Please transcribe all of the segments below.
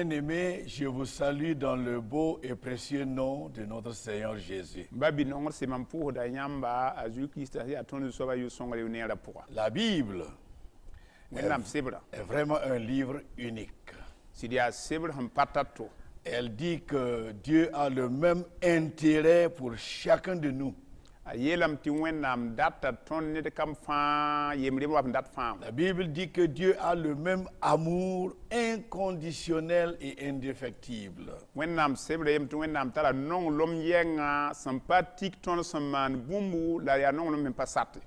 Bien-aimés, je vous salue dans le beau et précieux nom de notre Seigneur Jésus. La Bible est vraiment un livre unique. Elle dit que Dieu a le même intérêt pour chacun de nous. La Bible dit que Dieu a le même amour inconditionnel et indéfectible.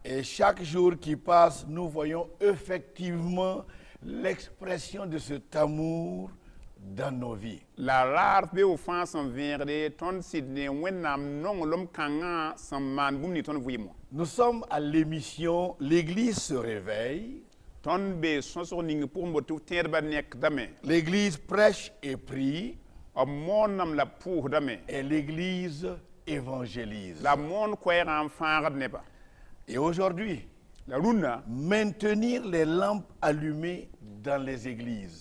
Et chaque jour qui passe, nous voyons effectivement l'expression de cet amour dans nos vies. Nous sommes à l'émission L'Église se réveille. L'Église prêche et prie. Et l'Église évangélise. Et aujourd'hui, maintenir les lampes allumées dans les églises.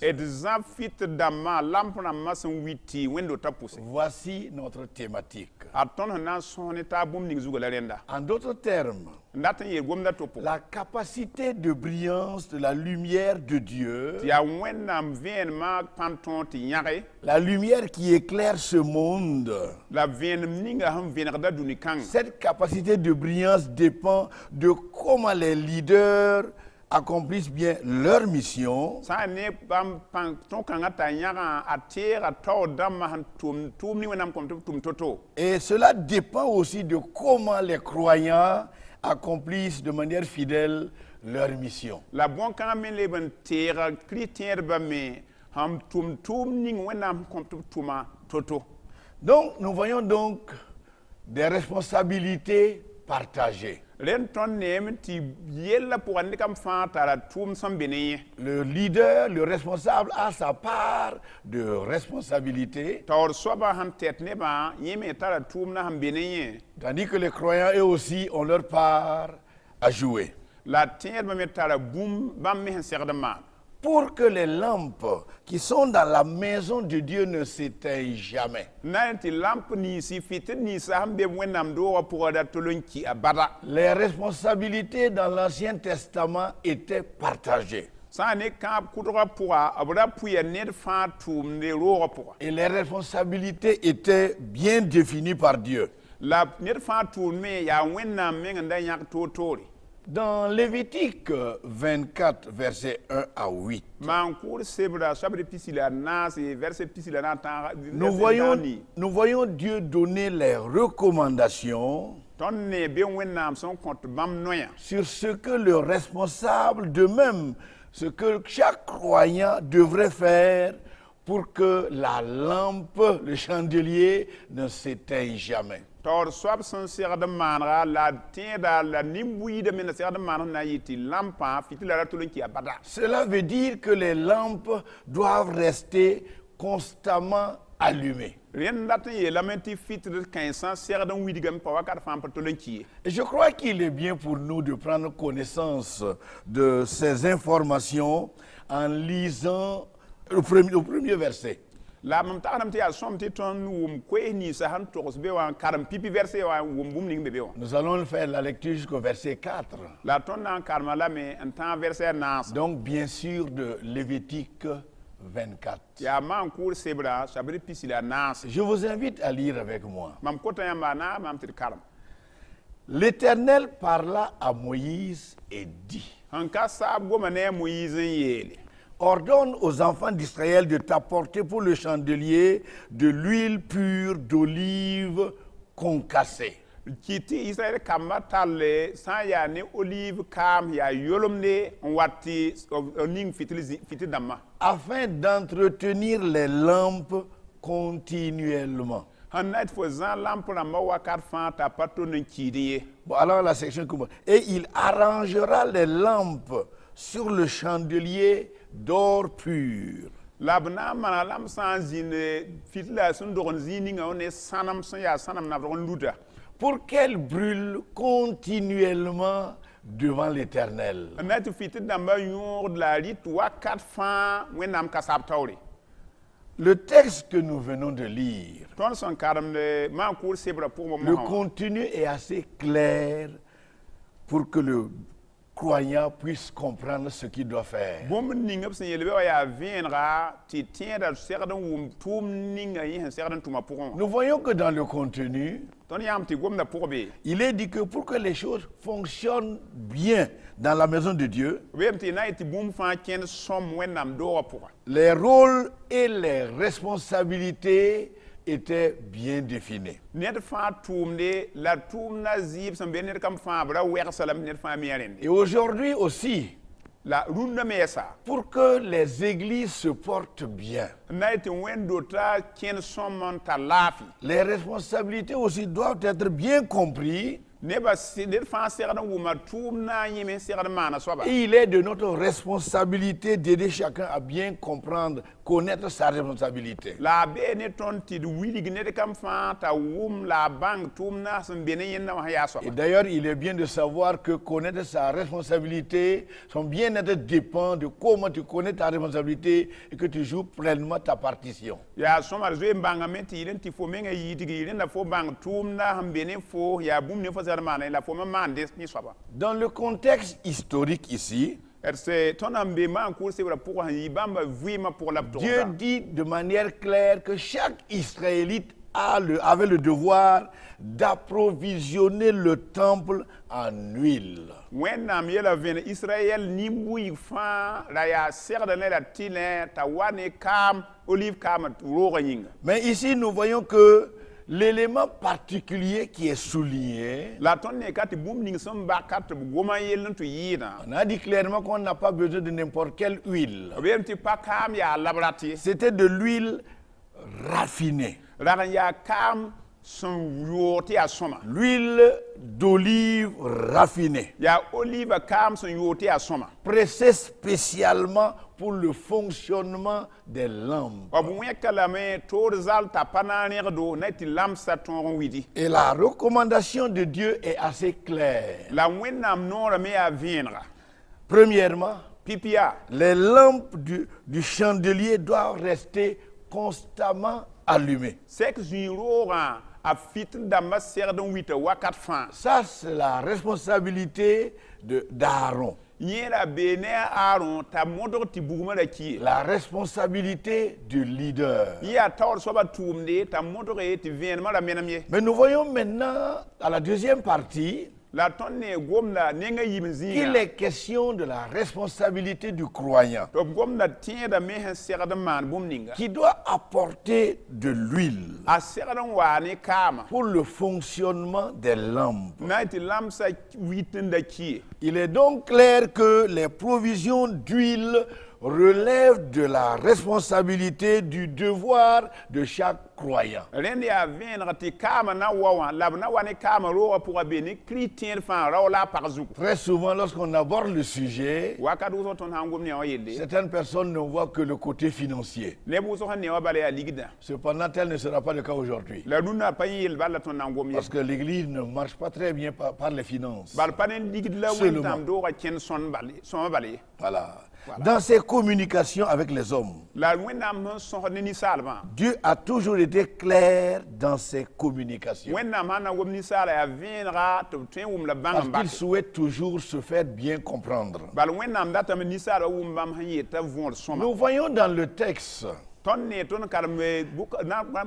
Voici notre thématique. En d'autres termes, la capacité de brillance de la lumière de Dieu, la lumière qui éclaire ce monde, cette capacité de brillance dépend de comment les leaders accomplissent bien leur mission. Et cela dépend aussi de comment les croyants accomplissent de manière fidèle leur mission. Donc, nous voyons donc des responsabilités partagées. Le leader, le responsable a sa part de responsabilité, tandis que les croyants eux aussi ont leur part à jouer. Pour que les lampes qui sont dans la maison de Dieu ne s'éteignent jamais. Les responsabilités dans l'Ancien Testament étaient partagées. Et les responsabilités étaient bien définies par Dieu. Dans Lévitique 24, versets 1 à 8, nous voyons Dieu donner les recommandations sur ce que le responsable, de même, ce que chaque croyant devrait faire pour que la lampe, le chandelier, ne s'éteigne jamais. Cela veut dire que les lampes doivent rester constamment allumées. Et je crois qu'il est bien pour nous de prendre connaissance de ces informations en lisant le premier verset. Nous allons faire la lecture jusqu'au verset 4. Donc, bien sûr, de Lévitique 24. Je vous invite à lire avec moi. L'Éternel parla à Moïse et dit: ordonne aux enfants d'Israël de t'apporter pour le chandelier de l'huile pure d'olive concassée. Afin d'entretenir les lampes continuellement. Bon, alors la section commence. Et il arrangera les lampes sur le chandelier d'or pur. Pour qu'elle brûle continuellement devant l'Éternel. Le texte que nous venons de lire, Ton son karemde man kʋʋr sebra pʋgẽ le mosã wã. contenu est assez clair pour que le croyant puisse comprendre ce qu'il doit faire. Bũmb ning b sẽn yel be wã yaa vẽenega tɩ tẽeda segd n wʋm tʋʋm ninga yẽ sẽn segd n tʋma pʋgẽ wã. Nous voyons que dans le contenu, Tõnd yãmb tɩ gomda pʋg be. il est dit que pour que les choses fonctionnent bien dans la maison de Dieu, Weem tɩ na n yetɩ bũmb fãa kẽnd sõm Wẽnnaam doogã pʋga. les rôles et les responsabilités étaient bien définis. Ned fãa tʋʋmde la tʋʋmdã zɩɩb sẽn be ned kam fãa b ra wɛgsa lame ned fãa me a rẽnde. Et aujourd'hui aussi, La rũndã meesa pour que les églises se portent bien, n na yetɩ wẽnd dota kẽnd sõm n tar laafɩ. les responsabilités aussi doivent être bien comprises. Ned fãa segd n wʋma tʋʋmdã yẽ me segd n maana soaba. Et il est de notre responsabilité d'aider chacun à bien comprendre, connaître sa responsabilité. La a bee ne tõnd tɩ d wilg ned kam fãa t'a wʋm la a bãng tʋʋmdã sẽn be ne yẽndã wã yaa Et soaba. d'ailleurs, il est bien de savoir que connaître sa responsabilité, son bien-être dépend de comment tu connais ta responsabilité et que tu joues pleinement ta partition. Yaa sõma d zoe n bãngame tɩ yɩl n tɩ fo mengã yiidg yɩl rẽnda fo bãng tʋʋmdã sẽn be ne fo yaa bũmb ne fo segd maana la fo me maande ne soaba. Dans le contexte historique ici, Tõnd n be maan kʋʋr sebrã pʋgã sẽn yɩ bãmba vɩɩmã pʋg la b Dieu tʋgda. dit de manière claire que chaque Israélite avait le devoir d'approvisionner le temple en huile. Wẽnnaam yela vẽn Israyɛl nin-buig fãa la yaa segda ne la tɩlẽ t'a wa ne kaam olive kaamã roogã yĩnga. Mais ici, nous voyons que l'élément particulier qui est souligné, La tõnd ne ka tɩ bũmb ning sẽn baka tɩ b goma yell n tɩ yɩɩdã. on a dit clairement qu'on n'a pas besoin de n'importe quelle huile. B yeelame tɩ pa kaam yaa labrate. C'était de l'huile raffinée, Rag n yaa kaam sẽn yoog tɩ yaa sõma. l'huile d'olive raffinée, Yaa oliva kaam sẽn yoog tɩ yaa sõma. pressée spécialement pour le fonctionnement des lampes. B wẽka lame toor zal t'a pa na n rẽgdo na tɩ lamsã tõog n widi. Et la recommandation de Dieu est assez claire. La Wẽnnaam noorã me yaa vẽenega. Premièrement, Pipiya, les lampes du chandelier doivent rester constamment allumées. sek zũy roogã a fitr dãmbã segd n wita wakat fãa. Ça, c'est la responsabilité d'Aaron. Yẽ ra bee ne a Aaron t'a modg tɩ bugmã ra kie. La responsabilité du leader. Yẽ yaa taoor soaba tʋʋmde t'a modge tɩ vẽenemã ra menem ye. Mais nous voyons maintenant, à la deuxième partie, La tõnd ne gomda nenga yɩm qu'il zĩiga. est question de la responsabilité du croyant, Tɩ b gomda tẽeda me sẽn segd n maan bũmb ninga. qui doit apporter de l'huile A segd n waa ne kaama. pour le fonctionnement des lampes. Na n tɩ lamsã wit n da kie. Il est donc clair que les provisions d'huile relèvent de la responsabilité du devoir de chaque croyant. Rẽnd yaa vẽeneg tɩ kaamã na wa wã la b na wa ne kaamã roogã pʋga be ne Kirist tẽed fãa rao la a pag zugu. Très souvent, lorsqu'on aborde le sujet, Wakat wʋsg tõnd sã n gom ne wã yelle. certaines personnes ne voient que le côté financier. Neb wʋsg sẽn ne wã bala yaa ligdã. Cependant, tel ne sera pas le cas aujourd'hui. La rũnnã pa yel bala tõnd na n gom ye. Parce que l'Église ne marche pas très bien par les finances. Bal pa ne ligd la Seulement. wẽnnaam doogã kẽnd sõma bala ye. Voilà. Dans ses communications avec les hommes, La wẽnnaam sẽn sõsd ne ninsaalmã. Dieu a toujours été clair dans ses communications. Wẽnnaam sã n na n gom ninsaala yaa vẽenega tɩ b tõe n wʋm la bãng Parce n qu'il bake. souhaite toujours se faire bien comprendre. Bal wẽnnaam datame ninsaalã wʋm bãmb sẽn yeta võor sõma. Nous voyons dans le texte Tõnd ne tõnd karem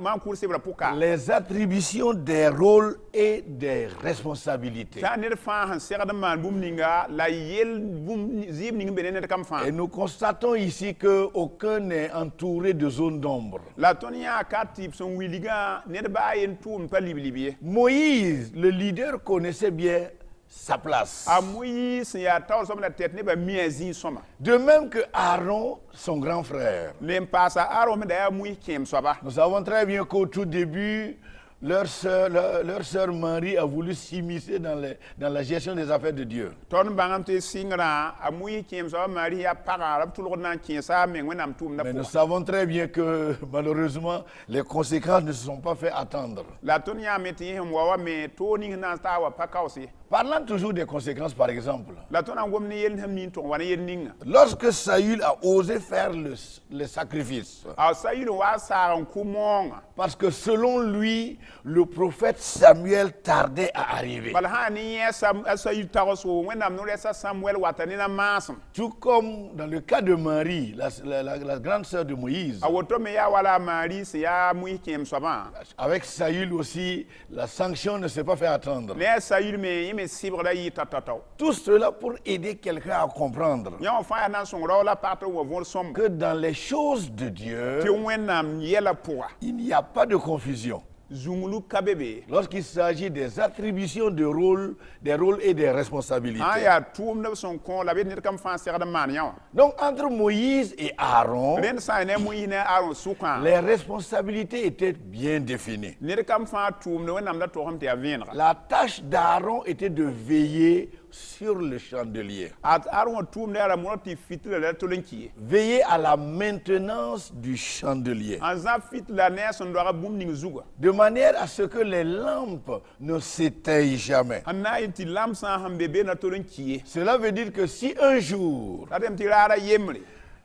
maan kʋʋr sebrã pʋka. les attributions des rôles et des responsabilités. Sã ned fãa sẽn segd n maan bũmb ninga la yell bũmb zɩɩb ning be ne ned kam fãa. Et nous constatons ici qu'aucun n'est entouré de zones d'ombre. La tõnd yãa ka tɩ b sẽn wilgã ned baa yen tʋʋmd pa lib-lib ye. Moïse, le leader, connaissait bien sa place. A Moïse sẽn yaa taoor sõm la tɛt nebã mi a zĩig sõma. De même que Aaron, son grand frère. Le n paasa Aaron me da yaa Moïse kẽem soaba. Nous savons très bien qu'au tout début, leur sœur Marie a voulu s'immiscer dans la gestion des affaires de Dieu. ton bangam te singra amui kiem so maria para rab tulgo nan kiesa me wenam tum na Mais nous po savons très bien que malheureusement, les conséquences ne se sont pas fait attendre. la ton ya meti hem wawa me to ni na ta wa pakausi Parlant toujours des conséquences, par exemple, la ton angom ni yel hem ni ton wana yel ninga lorsque Saül a osé faire le sacrifice, a sayul wa saran kumonga parce que selon lui, le prophète Samuel tardait à arriver. bal hani ya sam sayul taroso wenam no resa samuel watani na masam Tout comme dans le cas de Marie, la grande sœur de Moïse, a woto me ya wala mari se ya mui kiem so ba avec Saül aussi, la sanction ne s'est pas fait attendre. ne sayul me sibre la yi tatataw Tout cela pour aider quelqu'un à comprendre ya fa na son rola pato wo vol som que dans les choses de ti Dieu, wenam yela poa il n'y a pas de confusion. zungulu kabebe Lorsqu'il s'agit des attributions de rôles, des rôles et des responsabilités. aya tum ne son kon la be nit kam fa ser de man yawa Donc entre Moïse et Aaron, ren sa ne mu ine aron sukan les responsabilités étaient bien définies. nit kam fa tum ne wenam da to ham te avenra La tâche d'Aaron était de veiller sur le chandelier, at aron tum ne ara monoti fitre la tolenki veiller à la maintenance du chandelier, an za fit la ne son do bum ning zuga de manière à ce que les lampes ne s'éteignent jamais. an na inti lam sa ham bebe na tolenki Cela veut dire que si un jour adem ti rara yemre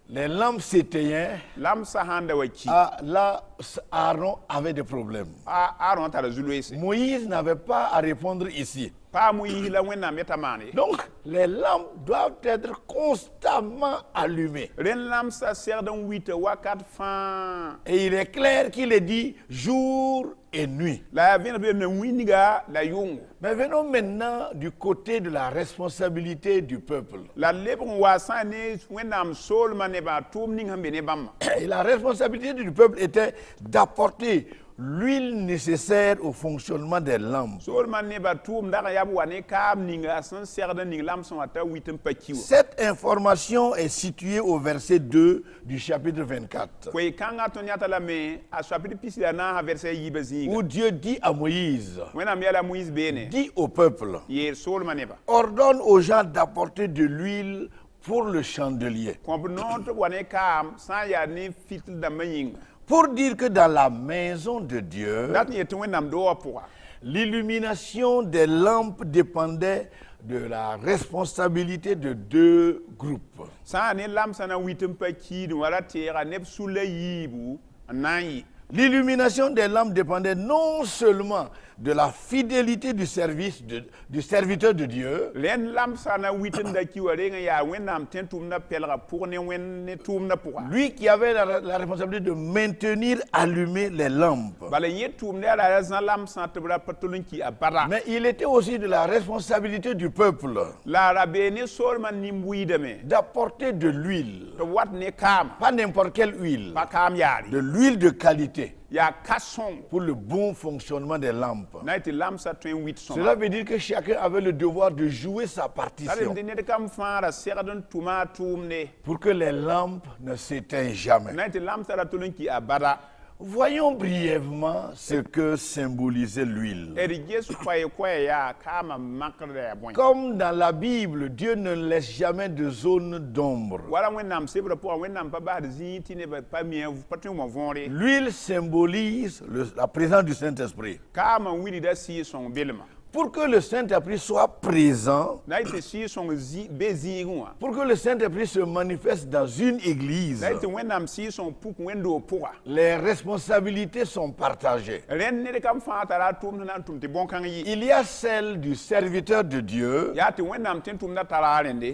les lampes s'éteignaient, lam sa handa waki là, Aaron avait des problèmes. aron ta la zulwese Moïse n'avait pas à répondre ici. pa mu yi la wenam yetamane Donc, les lampes doivent être constamment allumées. ren lam sa ser dan wite wakat fa Et il est clair qu'il est dit jour et nuit. la vient be na winiga la yungu Mais venons maintenant du côté de la responsabilité du peuple. la lebon wa sane wenam sol mane ba tum ning hambe ne bam Et la responsabilité du peuple était d'apporter l'huile nécessaire au fonctionnement des lampes. sol mane ba tum da ya bu wane kam ninga san ser dan ning lam son ata witem pakiwo Cette information est située au verset 2 du chapitre 24, ko kanga to nyata la me a chapitre pisila na ha verset yibazinga où Dieu dit à Moïse, wenam ya la muiz bene dit au peuple, ye sol mane ba ordonne aux gens d'apporter de l'huile pour le chandelier. ko non to wane kam san ya ni fitil da mayinga Pour dire que dans la maison de Dieu, dat ye to wenam do apwa l'illumination des lampes dépendait de la responsabilité de deux groupes. san ne lam sana witem paki wala tera ne sula yibu nan L'illumination des lampes dépendait non seulement de la fidélité du serviteur de Dieu, len lam sana witem da ki wale nga ya wenam tentum na pelra pour ne wen ne tum na pour lui qui avait la responsabilité de maintenir allumées les lampes. bala yetum ne la zan lam sa tebra patulun ki abara Mais il était aussi de la responsabilité du peuple la rabe ne solman nimbui de me d'apporter de l'huile, to wat ne kam pas n'importe quelle huile, pa kam yari de l'huile de qualité ya kason pour le bon fonctionnement des lampes. na ti lam sa twen wit son Cela veut dire que chacun avait le devoir de jouer sa ale partition ne de kam fara serdan tuma tumne pour que les lampes ne s'éteignent jamais. na ti lam sa tulun ki abara Voyons brièvement ce que symbolisait l'huile. eri jesu kwaye ya kama makre ya boy Comme dans la Bible, Dieu ne laisse jamais de zone d'ombre. wala wenam sebra pour wenam pa ba de zinti ne ba pa mi patun mo vonre L'huile symbolise la présence du Saint-Esprit. kama wili da si son belma Pour que le Saint-Esprit soit présent, na ite si son bezinwa pour que le Saint-Esprit se manifeste dans une église, na ite wenam si son puk wendo pour les responsabilités sont partagées. ren ne de kam fa tara tum na tum te bon kan yi Il y a celle du serviteur de Dieu ya te wenam tentum na tara rende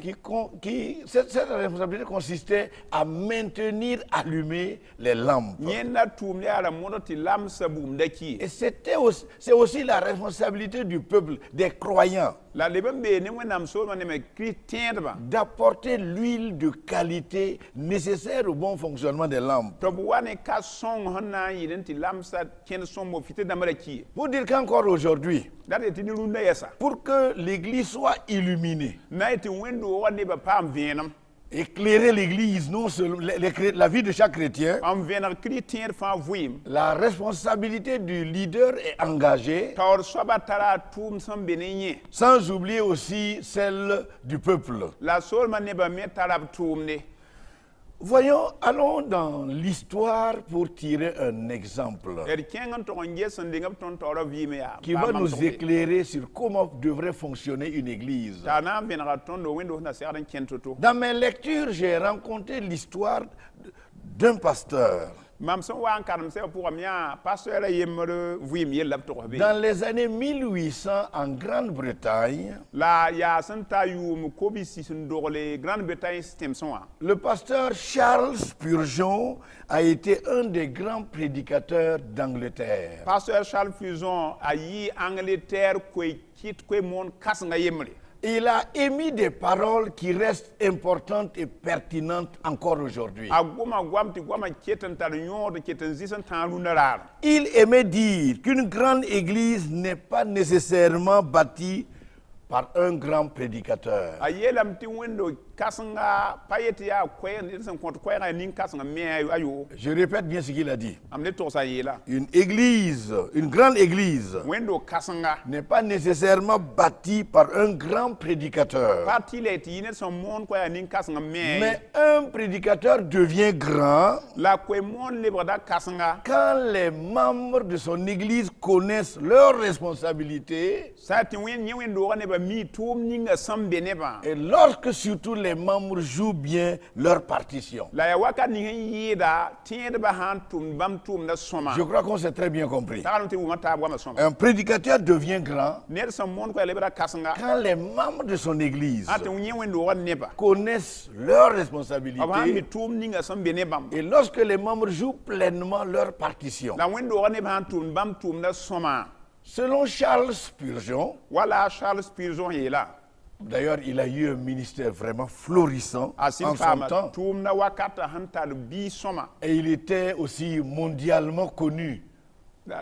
cette responsabilité consistait à maintenir allumées les lampes. nyenda tum ne ala modo ti lam sabum daki Et c'est aussi la responsabilité du peuple, des croyants, la leben be ne wenam so ne me chrétien ba d'apporter l'huile de qualité nécessaire au bon fonctionnement des lampes. to bu wane ka son honna yi den ti lam sa ken son mo fite da mara ki Pour dire qu'encore aujourd'hui, da de ti ni runda yesa pour que l'église soit illuminée, na ite wendo wane ba pam venam éclairer l'Église, non seulement la vie de chaque chrétien. am vener chrétien fa vouim La responsabilité du leader est engagée, tor soba tara tum sam benenye sans oublier aussi celle du peuple. la sol man ba me tarab tumne Voyons, allons dans l'histoire pour tirer un exemple kengan to nge sandingam ton tora vime ya qui va nous éclairer sur comment devrait fonctionner une église. ta na venera ton do wendo na seran kentoto Dans mes lectures, j'ai rencontré l'histoire d'un pasteur. mam son wa karam se pour amia pasteur yemre vouim yelab to be Dans les années 1800, en Grande-Bretagne, la ya santa yu ko bi si sun dogole grande bretagne system son wa le pasteur Charles Spurgeon a été un des grands prédicateurs d'Angleterre. pasteur Charles Fuson ayi Angleterre ko kit ko mon kasnga yemre Il a émis des paroles qui restent importantes et pertinentes encore aujourd'hui. agoma gwamti gwama ketan tar nyodo ketan zisan tan lunarar Il aimait dire qu'une grande église n'est pas nécessairement bâtie par un grand prédicateur. ayelam ti wendo kasnga payeti ya kwen nisan kont kwen nin kasnga me ayo Je répète bien ce qu'il a dit. amne to sa yela Une église, une grande église, wendo kasnga n'est pas nécessairement bâtie par un grand prédicateur. parti leti yine son mon kwen nin kasnga me Mais un prédicateur devient grand la kwen mon libre da kasnga quand les membres de son église connaissent leurs responsabilités sa ti wen nyi wendo ne ba mi tum ninga sambe ne ba et lorsque surtout les membres jouent bien leur partition. la ya waka ni yida tiende ba han tum bam tum na soma Je crois qu'on s'est très bien compris. ta ti wuma ta bwa soma Un prédicateur devient grand ne son mon kwen libre da kasnga quand les membres de son église ati nyi wendo ne ba connaissent leurs aba mi responsabilités tum ninga sambe ne bam et lorsque les membres jouent pleinement leur partition. la wendo ne ba han tum bam tum na soma Selon Charles Spurgeon, wala Charles Spurgeon yela d'ailleurs il a eu un ministère vraiment florissant asin en son fama temps tum na wakata hantal bi soma et il était aussi mondialement connu.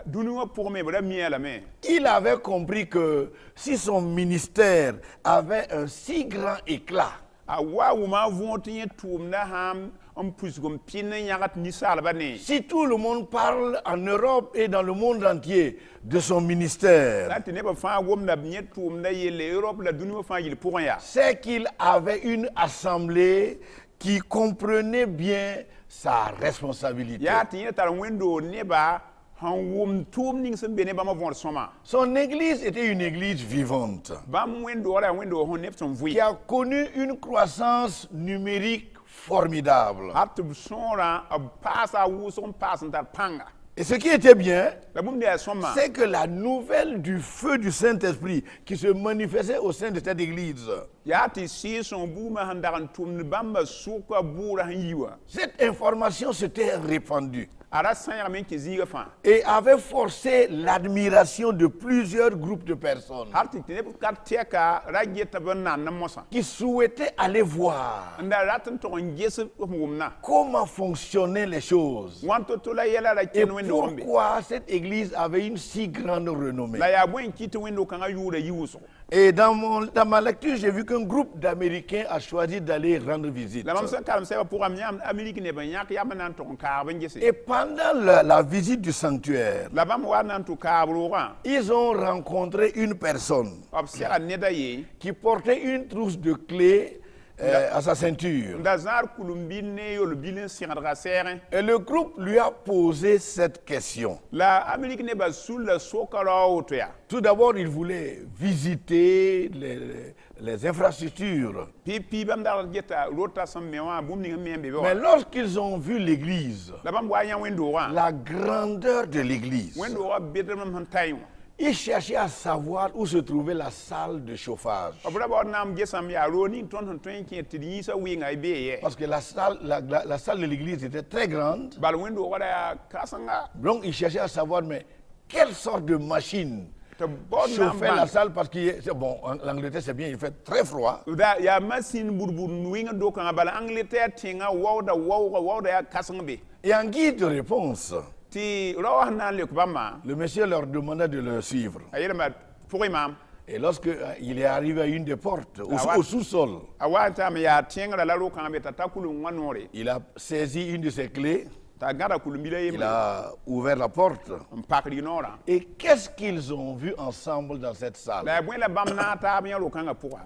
dunuwa pour me bra miela me Il avait compris que si son ministère avait un si grand éclat, a wa wuma vontin tum na ham on pusgum pinne yagat ni salba ne si tout le monde parle en Europe et dans le monde entier de son ministère, lati ne ba fa wom na nye tum na yele Europe la dunuwa fa yil pour ya c'est qu'il avait une assemblée qui comprenait bien sa responsabilité. ya tin tar wendo ne ba han wum tum ning sem bene ba ma von soma Son église était une église vivante bam wendo wala wendo hon ne son vui qui a connu une croissance numérique formidable. hat sora a pasa wu son pasan tar panga Et ce qui était bien, la bum de soma c'est que la nouvelle du feu du Saint-Esprit qui se manifestait au sein de cette église, ya ti si son buma handaran tum bamba suka bura han yiwa cette information s'était répandue ara sanya men ki ziga fa et avait forcé l'admiration de plusieurs groupes de personnes har ti ne kat teka ragye tabanna na mosa qui souhaitaient aller voir nda ratan to ngese mumna comment fonctionnaient les choses wanto to la yela la et ken wendo wombe pourquoi cette église avait une si grande renommée. la ya bwen kiti wendo kan ayura yiwuso Et dans ma lecture, j'ai vu qu'un groupe d'Américains a choisi d'aller rendre visite. la mam sa kalam sa pour amyam amerique ne ban yak ya manan to ka ban gese Et pendant la visite du sanctuaire, la bam wa nan to ka bruwa ils ont rencontré une personne obsera ne da ye qui portait une trousse de clés à sa ceinture. nda zar kulumbin ne yo le bilin sirra seren Et le groupe lui a posé cette question. la amerique ne ba sul la sokara auto ya Tout d'abord, il voulait visiter les infrastructures. pipi bam da geta rota sam mewa bum ni membe Mais be lorsqu'ils ont vu l'église, la bam wa yan wendo wa la grandeur de l'église, wendo wa bedram han tayo ils cherchaient à savoir où se trouvait la salle de chauffage. abura ba nam gesam ya roni ton ton ki tidini sa winga be ye Parce que la salle de l'église était très grande. bal wendo wala ya kasanga Donc ils cherchaient à savoir, mais quelle sorte de machine te bon chauffait la nam salle? Parce que, bon, en l'Angleterre, c'est bien, il fait très froid. da ya machine burbur winga do kan bal Angleterre tinga wawda ya kasanga be Et en guide de réponse, ti rawa nan le kubama le monsieur leur demanda de le suivre. ayela ma pour imam Et lorsqu'il est arrivé à une des portes, au sous-sol, a wa ta me ya tiengra la ro kan be ta takulu nganore il a saisi une de ses clés, ta gara kulumbile il a ouvert la porte. pakri nora Et qu'est-ce qu'ils ont vu ensemble dans cette salle? la bwen la bam na ta bien ro kan pour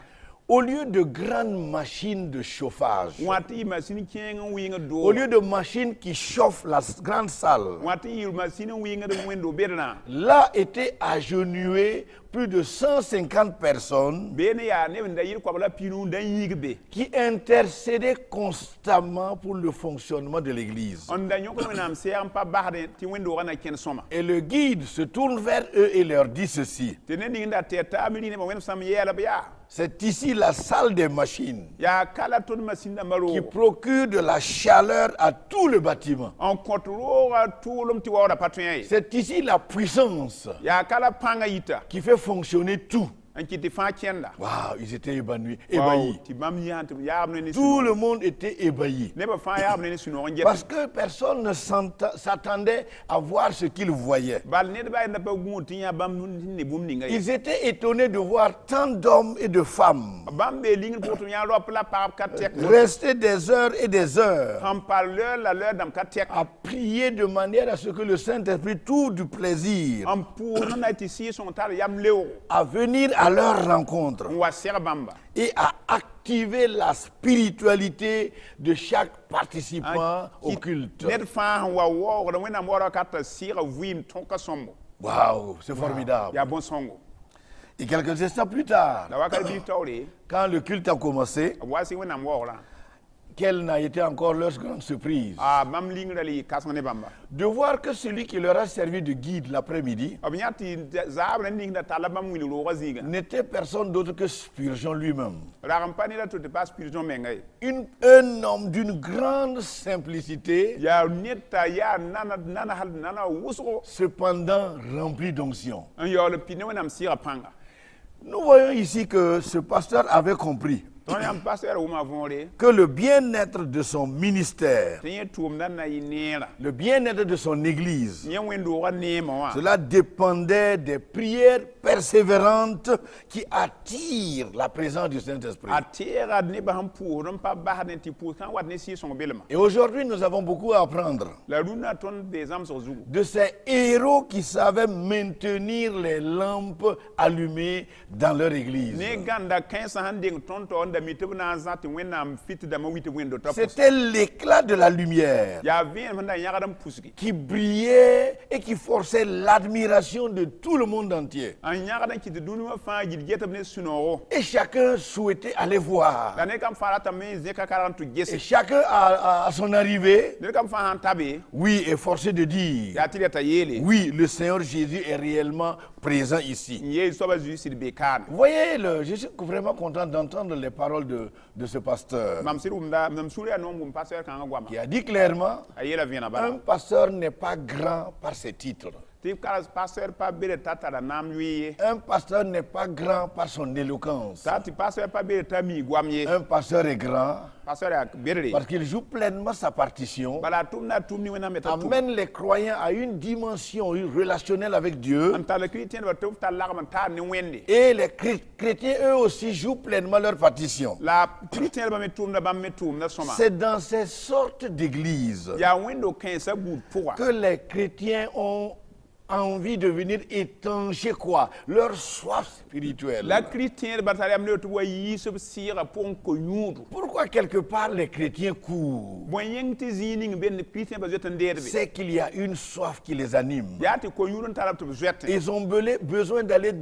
Au lieu de grandes machines de chauffage, wati machine kien winga do au lieu de machines qui chauffent la grande salle, wati machine winga de window berna là étaient agenouillées plus de 150 personnes bene ya ne nda yir kwa la pinu dan yigbe qui intercédaient constamment pour le fonctionnement de l'église. on da nyoko nam se am pa bahde ti window kana ken soma Et le guide se tourne vers eux et leur dit ceci: tene ni nda teta amini ne mo wen sam yela ba c'est ici la salle des machines ya kala ton machine da maro qui procure de la chaleur à tout le bâtiment. on contrôle tout l'homme ti wora patien C'est ici la puissance ya kala panga yita qui fait fonctionner tout. en qui te fa tienda Waouh, ils étaient ébahis. ti bam yant ya amne ni Tout le monde était ébahi. ne ba fa ya amne ni suno on Parce que personne ne s'attendait à voir ce qu'ils voyaient. bal ne ba nda ba guti ya bam nun ne bum ni ngai Ils étaient étonnés de voir tant d'hommes et de femmes bam be lingin potu ya lo pla pa ka tek rester des heures et des heures en parleur la leur dam ka tek à prier de manière à ce que le Saint-Esprit trouve du plaisir en pour non na ti si son tal yam leo à venir à leur rencontre wa ser bamba et à activer la spiritualité de chaque participant au culte. net fa wa wo da wena mo ra ka ta sira vim ton ka sombo Waouh, c'est formidable. ya bon songo Et quelques instants plus tard, da wa ka bi tawle quand le culte a commencé, wa si wena mo ra quelle n'a été encore leur grande surprise bam lingra li kasne bamba de voir que celui qui leur a servi de guide l'après-midi abnyati zabra ninga tala bam wili ro waziga n'était personne d'autre que Spurgeon lui-même. la campagne là tout est pas spirituel mengay Un homme d'une grande simplicité, ya neta ya nana wuso cependant rempli d'onction. un yo le pine wenam sira panga Nous voyons ici que ce pasteur avait compris ton yam passer ou ma vonre que le bien-être de son ministère, tenye tum nan na yinera le bien-être de son église, nye wendo wa ne ma cela dépendait des prières persévérantes qui attirent la présence du Saint-Esprit. atira ne ba ham pour non pas ba ne ti pour kan wat ne si son belma Et aujourd'hui, nous avons beaucoup à apprendre la luna ton des âmes sur zou de ces héros qui savaient maintenir les lampes allumées dans leur église. ne ganda 15 handing ton to onda mitubna zati wenam fit da ma witi wendo top C'était l'éclat de la lumière ya vien manda yagadam puski qui brillait et qui forçait l'admiration de tout le monde entier. an yagadan ki dunu ma fa gid getam ne suno Et chacun souhaitait aller voir. la ne kam farata me zeka 40 Et gesse chacun, à son arrivée, ne kam fa han tabe oui, est forcé de dire, ya tileta yele oui, le Seigneur Jésus est réellement présent ici. ye soba juice be kan Vous voyez, je suis vraiment content d'entendre les paroles de ce pasteur mam sirumda mam suria no ngum passer kan gwama qui a dit clairement, ayela viena un ba pasteur n'est pas grand par ses titres. tip karas passer pa bere tata da nam wiye Un pasteur n'est pas grand par son éloquence. tati passer pa bere tami gwamye Un pasteur est grand passer ya bere parce qu'il joue pleinement sa partition, bala tumna tumni wena meta tum amène les croyants à une dimension relationnelle avec Dieu. anta le chrétien ba tuf ta lagman ta ne wende Et les chrétiens, eux aussi, jouent pleinement leur partition. la chrétien ba metum na bam metum na soma C'est dans ces sortes d'églises ya wendo 15 bout pour que les chrétiens ont envie de venir étancher quoi? Leur soif spirituelle. la chrétien ba ta yam ne to yi sub sira pon ko nyudu Pourquoi quelque part les chrétiens courent? bon yengti zining ben chrétien ba jota nderbe C'est qu'il y a une soif qui les anime. ya te ko nyudun tarab to jota Ils ont besoin d'aller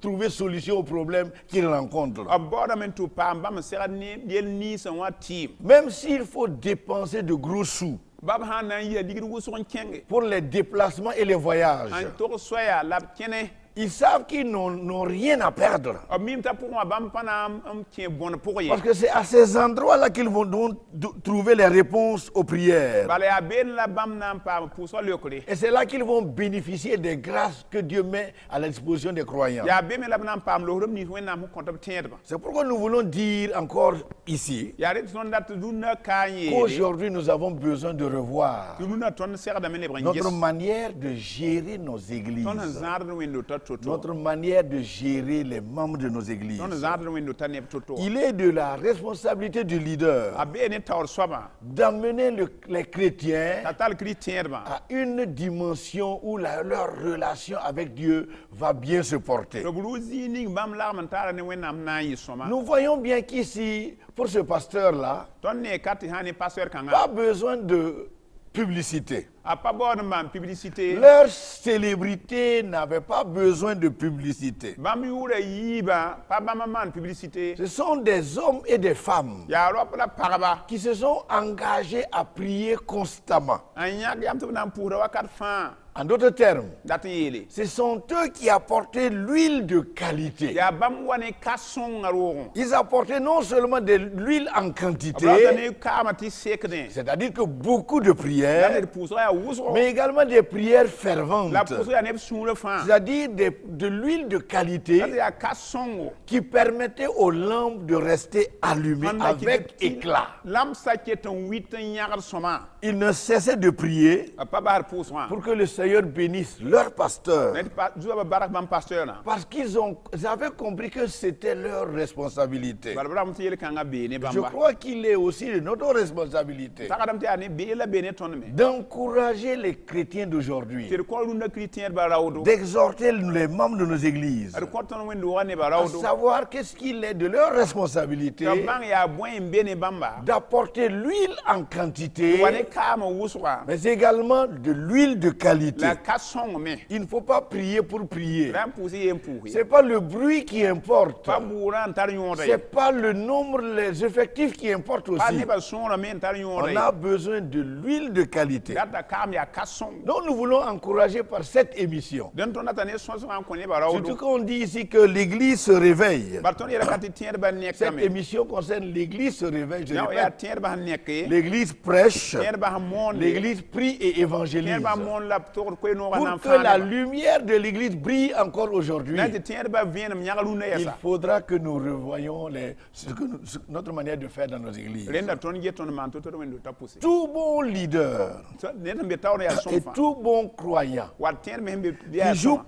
trouver solution aux problèmes qu'ils rencontrent. aboda men to pamba me sera ni yel ni san wa team Même s'il faut dépenser de gros sous bab hanan ya digir wuson kenge pour les déplacements et les voyages, an to soya lab kene ils savent qu'ils n'ont rien à perdre. mim ta pour bam pana am tien bon pour ye Parce que c'est à ces endroits-là qu'ils vont donc trouver les réponses aux prières. bala ya ben la bam nam pa pour so le kole Et c'est là qu'ils vont bénéficier des grâces que Dieu met à la disposition des croyants. ya be me la nam pam lo rom ni wena mu kontam tiedba C'est pourquoi nous voulons dire encore ici ya ret son dat dunna kanye qu'aujourd'hui nous avons besoin de revoir dunna ton ser da men e notre manière de gérer nos églises. ton zar no wendo tot notre manière de gérer les membres de nos églises. Ton zãad wẽnd t'a neb to-to. Il est de la responsabilité du leader A bee ne taoor soaba d'amener les chrétiens t'a tall chrétiẽedbã à une dimension où leur relation avec Dieu va bien se porter. tɩ b rʋʋ zĩig ning bãmb lagm n taara ne wẽnnaam na n yɩ sõma Nous voyons bien qu'ici, pour ce pasteur-là, tõnd ne ka tɩ sã ne pasteur kãngã pas besoin de publicité. a pa baood n maan publicité Leur célébrité n'avait pas besoin de publicité. bãmb yʋʋra yiibã pa bãmb n maan publicité Ce sont des hommes et des femmes yaa raop la pagba qui se sont engagés à prier constamment. n yãk yam tɩ b na n pʋʋsda wakat fãa En d'autres termes, dat n yeele ce sont eux qui apportaient l'huile de qualité. yaa bãmb wa ne ka sõnga roogẽ Ils apportaient non seulement de l'huile en b rata quantité, ne kaamã tɩ sekdẽ c'est-à-dire que beaucoup de la prières, d pʋʋsga yaa wʋsgo mais également des prières la ferventes, pʋʋsga yaa neb sũurã fãa c'est-à-dire de l'huile de la d qualité yaa ka sõngo qui permettait aux lampes de rester allumées avec éclat. lamb sa ket n wit n yãgd sõma Ils ne cessaient de prier a pa basd pʋʋsgã pour que le Seigneur bénisse leur pasteur. zuaba bark bãmb pasteurã Parce qu'ils avaient compris que c'était leur responsabilité. bala b rãmb tɩ yel-kãngã bee ne Je bãmba crois qu'il est aussi de notre responsabilité tagadame tɩ yaa ne bee la bee ne tõnd me d'encourager les chrétiens d'aujourd'hui, tɩ d kõ rũndã kirtẽedbã raoodo d'exhorter les membres de nos églises d kõ tõnd wẽnd-doogã nebã à raoodo savoir qu'est-ce qu'il est de leur responsabilité tɩ b bãng yaa bõe n be ne bãmba d'apporter l'huile en quantité, wa ne kaamã wʋsga mais également de l'huile de qualité. la ka sõngme Il ne faut pas prier pour prier. ra n pʋʋs yee n pʋʋse C'est pas le bruit qui importe. pa buurã n tar yõoda ye C'est pas le nombre, les effectifs qui importent pa aussi. nebã sõora me n tar yõoda On ye a besoin de l'huile de qualité. data kaam yaa ka sõng Donc nous voulons encourager par cette émission. dẽn tõnd data ne sõsgã n kõ nebã Surtout raoodo qu'on dit ici que l'Église se réveille. bar tõnd yeela ka tɩ tẽedbã Cette nekame émission concerne l'Église se réveille. Je na yaa répète. tẽedbã sẽn nek ye L'Église prêche, tẽedbã sẽn moonde l'Église prie et évangélise. tẽedbã moon la b togd koe-noogã na n Pour que la fãa lumière de l'Église brille encore aujourd'hui, na tɩ tẽedbã vẽenem yãg rũndã il yɛsa faudra que nous revoyions notre manière de faire dans nos églises. rẽnda tõnd get tõnd maan tɩ d wẽnd t'a pʋse Tout bon leader ned sẽn be taoor yaa sõng et fãa tout bon croyant wa tẽed me sẽn be qui yaa joue, sõma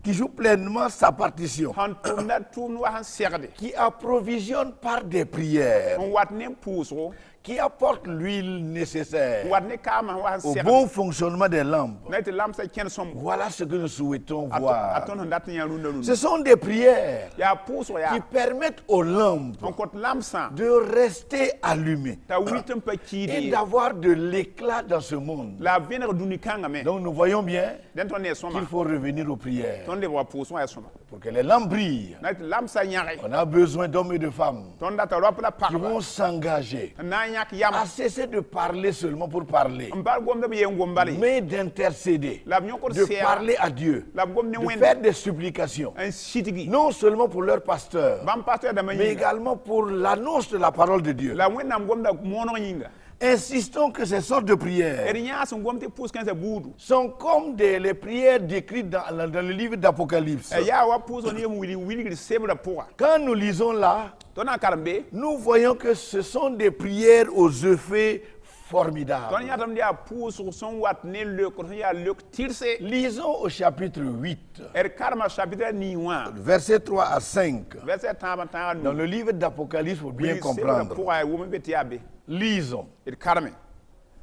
qui joue pleinement sa partition, sẽn tʋmda tʋʋmd wa sẽn segde qui approvisionne par des prières, n wat ne pʋʋsgo qui apporte l'huile n nécessaire wat ne kaamã sẽn wa sẽn au segde bon fonctionnement des lampes. na tɩ lamsã kẽnd sõmgo Voilà ce que nous souhaitons a voir. tõnd sẽn dat n yã rũndã Ce rũndã sont des prières yaa pʋʋsg yaa qui permettent aux lampes n kõt lamsã de rester allumées t'a wit n pa kiid et ye d'avoir de l'éclat dans ce monde. la a vẽneg dũni kãngame Donc nous voyons bien dẽn tõnd ne sõma qu'il faut revenir aux prières tõnd leb wa pʋʋsgã yaa sõma pour que les lampes brillent. na tɩ lamsã yãge On a besoin d'hommes et de femmes tõnd data raop la qui pagba vont s'engager n na n yãk yam à cesser de parler seulement pour parler, n bal gomda b yen gom bale mais d'intercéder, la b yõkd de sɛɛga parler à Dieu, la b gom ne de wẽnd faire des supplications, n sitgi non seulement pour leur pasteur, bãmb pasteur dãmbã mais yĩnga également pour l'annonce de la parole de Dieu. la wẽnnaam gomda mooneg yĩnga Insistons que ces sortes de prières d yãas n gom tɩ pʋʋs-kãensã buudu sont comme les prières décrites dans le livre d'Apocalypse. yaa wa pʋʋsg ne yem wilgr sebrã pʋga Quand nous lisons là, tõnd na n karem be nous voyons que ce sont des prières aux effets tõnd formidables. yãtame yaa pʋʋsg sẽn wat ne leokr sẽn yaa leok tɩrse Lisons au chapitre 8, d karema chapitre nii wã versets 3 à 5. verset tãab n tãagã Dans le livre d'Apocalypse, pour bien sebrã comprendre. pʋga wʋm be tɩ yaa be Lisons. d karme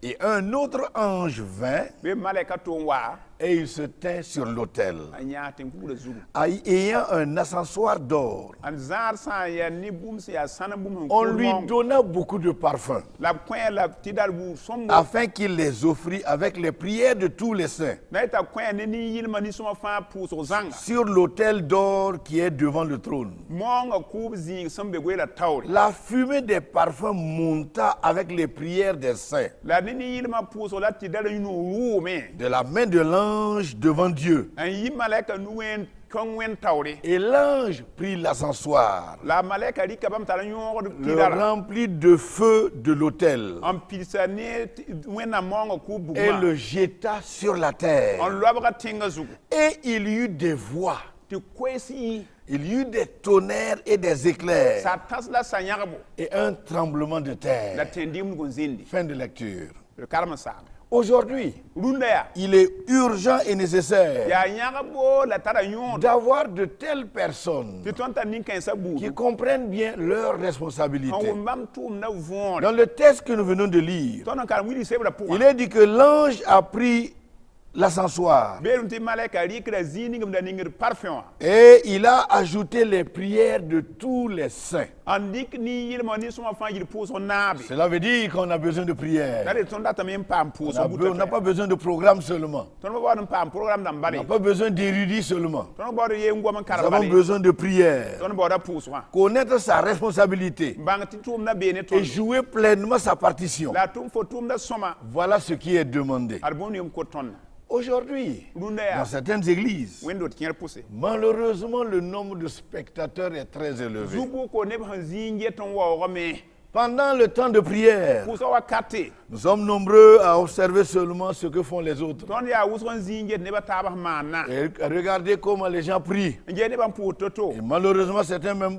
Et un autre ange vint be malɛka tʋʋm waa et il se tint sur l'autel, n yãag tɩ n kugrã zugu ayant un ascensoir d'or. n zãad sã n yaa ne bũmb sẽn yaa sãn bũmb sẽn On kʋʋr lui mɔng donna beaucoup de parfums, la b kõ la tɩ dar buur sõmbo afin qu'il les offrit avec les prières de tous les saints na y t'a kõ ne nin-yɩlmã ninsõmã fãa pʋʋsg zãnga sur l'autel d'or qui est devant le trône. moonga kʋʋb zĩig sẽn be goeela taoore La fumée des parfums monta avec les prières des saints la ne nin-yɩlmã pʋʋsg la tɩ dar yũ rʋʋme de la main de l'ange devant Dieu. n yɩ malɛka nu-wẽn kõng wẽn taoore Et l'ange prit l'ascensoir, la malɛka rɩka bãmb tara yõogd le pidara remplit de feu de l'autel n pilsa ne wẽnnaam moonga kʋʋb et bugmã le jeta sur la terre. n loabga tẽngã zugu Et il y eut des voix, tɩ koes yɩ il y eut des tonnerres et des éclairs sa tãs la sa-yãgbo et un tremblement de la terre. tẽn-dɩmdg n zĩndi Fin de lecture. d karem n saame Aujourd'hui, runda ya il est urgent et nécessaire ya yãga bo la tara yõod d'avoir de telles personnes tɩ tõnd tar nin-kãensã qui buudu comprennent bien leurs n responsabilités. wʋm bãmb tʋʋmdã võore Dans le texte que nous venons de lire, tõnd n karem wilg sebrã il pʋgã est dit que l'ange a pris l'ascensoir beelum tɩ malɛka rɩkra zĩig ningmda ningd parfẽ wã et il a ajouté les prières de tous les saints. n dɩk nin-yɩlmã nin-sõmã fãa yɩl pʋʋsg naabe Cela veut dire qu'on a besoin de la prières. d tõnd datame n paam pʋʋsg On n'a pas besoin de programme seulement. tõnd ba baood n paam programme dãmb On bale n'a pas besoin d'érudits seulement. tõnd baood yee n gom n Nous karem avons bale besoin de prières. tõnd baooda pʋʋsgã Connaître sa responsabilité n bãng tɩ tʋʋmdã bee ne et tõnd jouer pleinement sa partition. la a tʋm fo tʋʋmdã sõma Voilà ce qui est demandé. ad bõmb ning kot tõnda Aujourd'hui, rũndã dans yaa certaines églises, wẽnd d kẽer pʋse malheureusement, le nombre de spectateurs est très élevé. zu-bʋʋko neb sẽn zĩig get n waoogame Pendant le temps de prière, pʋʋsã wakate nous sommes nombreux à observer seulement ce que font les autres. tõnd yaa wʋsg n zĩig get nebã taab sẽn maanna Et regardez comment les gens prient. n ges nebã n pʋʋs to-to Et malheureusement, certains même